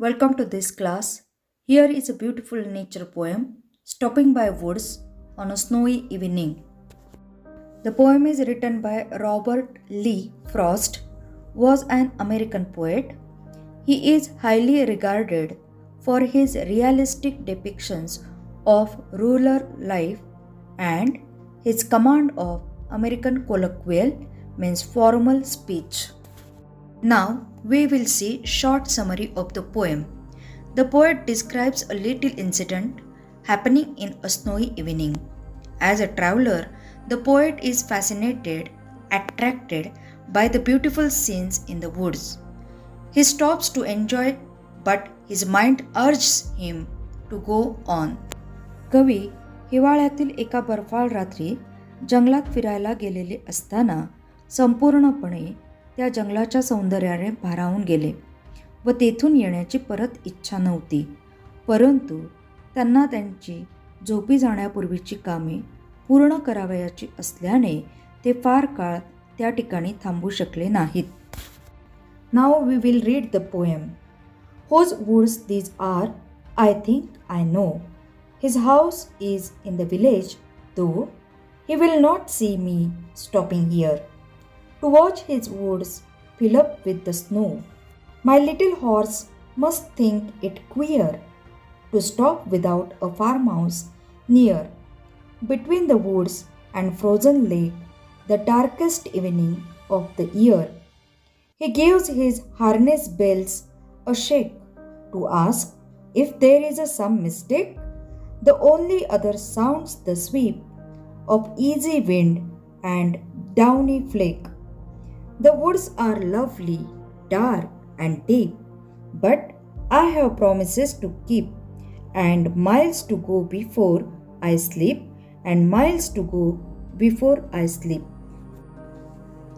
Welcome to this class. Here is a beautiful nature poem, Stopping by Woods on a Snowy Evening. The poem is written by Robert Lee Frost, was an American poet. He is highly regarded for his realistic depictions of rural life and his command of American colloquial means formal speech. Now we will see short summary of the poem. The poet describes a little incident happening in a snowy evening. As a traveler, the poet is fascinated, attracted by the beautiful scenes in the woods. He stops to enjoy, but his mind urges him to go on. कवी हिवाळ्यातील एका बर्फाळ रात्री जंगलात फिरायला गेलेले असताना संपूर्णपणे त्या जंगलाच्या सौंदर्याने भारावून गेले व तेथून येण्याची परत इच्छा नव्हती. परंतु त्यांना त्यांची झोपी जाण्यापूर्वीची कामे पूर्ण करावयाची असल्याने ते फार काळ त्या ठिकाणी थांबू शकले नाहीत. नाव we will read the poem. Whose woods these are, I think I know. His house is in the village, though he will not see me stopping here to watch his woods fill up with the snow. My little horse must think it queer to stop without a farmhouse near. Between the woods and frozen lake, the darkest evening of the year, he gives his harness bells a shake to ask if there is some mistake. The only other sounds the sweep of easy wind and downy flake. The woods are lovely, dark and deep, but I have promises to keep, and miles to go before I sleep, and miles to go before I sleep.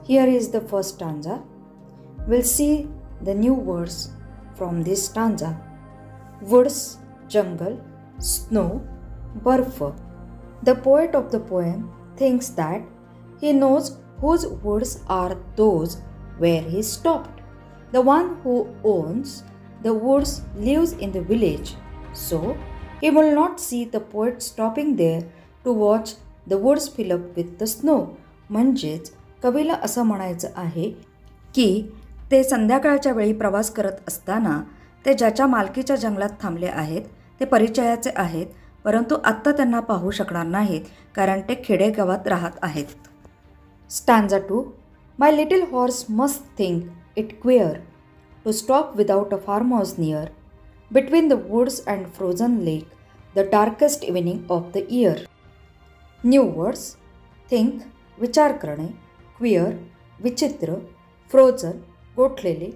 Here is the first stanza. We'll see the new words from this stanza. Woods, jungle, snow, barf. The poet of the poem thinks that he knows whose woods are those where he stopped. The one who owns the woods lives in the village, so he will not see the poet stopping there to watch the woods fill up with the snow. म्हणजेच कवीला असं म्हणायचं आहे की ते संध्याकाळच्या वेळी प्रवास करत असताना ते ज्याच्या मालकीच्या जंगलात थांबले आहेत ते परिचयाचे आहेत, परंतु आत्ता त्यांना पाहू शकणार नाहीत कारण ते खेडेगावात राहत आहेत. स्टॅन्झा 2. My little horse must think it queer to stop without a farmhouse near. Between the woods and frozen lake, the darkest evening of the year. New words. Think, विचार करणे. Queer, विचित्र. Frozen, गोठलेले.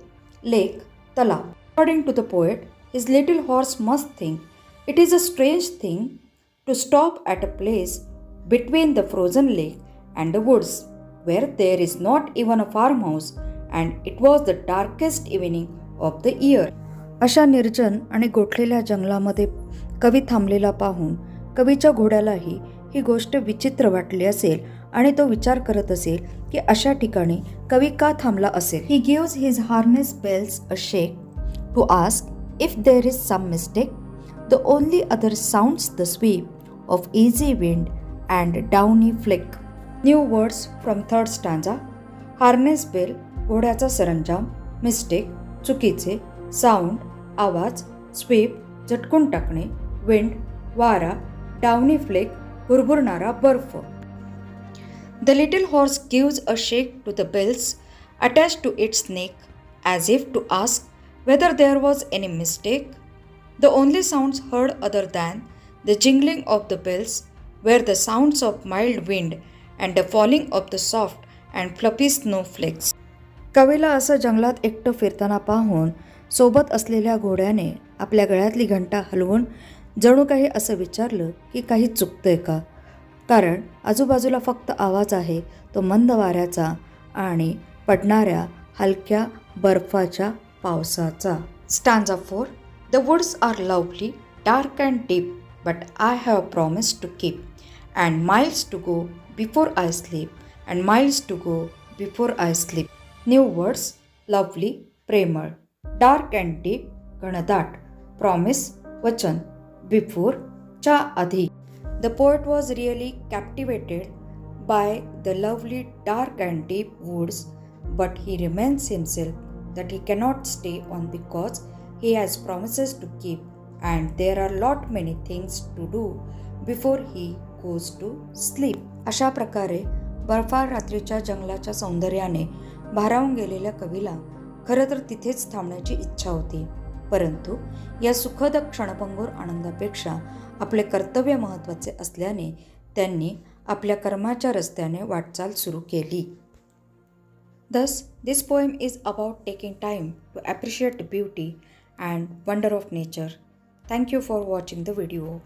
Lake, तलाव. According to the poet, his little horse must think it is a strange thing to stop at a place between the frozen lake and the woods, where there is not even a farmhouse, and it was the darkest evening of the year. अशा निर्जन आणि गोठलेल्या जंगलामध्ये कवी थांबलेला पाहून कवीच्या घोड्यालाही ही गोष्ट विचित्र वाटली असेल आणि तो विचार करत असेल की अशा ठिकाणी कवी का थांबला असेल. He gives his harness bells a shake to ask if there is some mistake. The only other sounds the sweep of easy wind and downy flick. New words from third stanza. Harness bell, घोड्याचा सरंजाम. Mistake, चुकीचे. Sound, आवाज. Sweep, झटकून टाकणे. Wind, वारा. Downy flick, भुरभुरणारा बर्फ. The little horse gives a shake to the bells attached to its neck as if to ask whether there was any mistake. The only sounds heard other than the jingling of the bells were the sounds of mild wind and the falling of the soft and fluffy snowflakes. कवीला असं जंगलात एकटं फिरताना पाहून सोबत असलेल्या घोड्याने आपल्या गळ्यातली घंटा हलवून जणू काही असं विचारलं की काही चुकतंय का, कारण आजूबाजूला फक्त आवाज आहे तो मंद वाऱ्याचा आणि पडणाऱ्या हलक्या बर्फाच्या पावसाचा. Stanza 4. The woods are lovely, dark and deep, but I have promised to keep, and miles to go before I sleep, and miles to go before I sleep. New words. Lovely, प्रेमळ. Dark and deep, घनदाट, promise, वचन, before, च्या आधी. The poet was really captivated by the lovely dark and deep woods, but he reminds himself that he cannot stay on because he has promises to keep and there are lot many things to do before he goes to sleep. अशा प्रकारे बर्फाळ रात्रीच्या जंगलाच्या सौंदर्याने भारावून गेलेल्या कवीला खरं तर तिथेच थांबण्याची इच्छा होती, परंतु या सुखद क्षणभंगूर आनंदापेक्षा आपले कर्तव्य महत्त्वाचे असल्याने त्यांनी आपल्या कर्माच्या रस्त्याने वाटचाल सुरू केली. Thus, this poem is about taking time to appreciate the beauty and wonder of nature. Thank you for watching the video.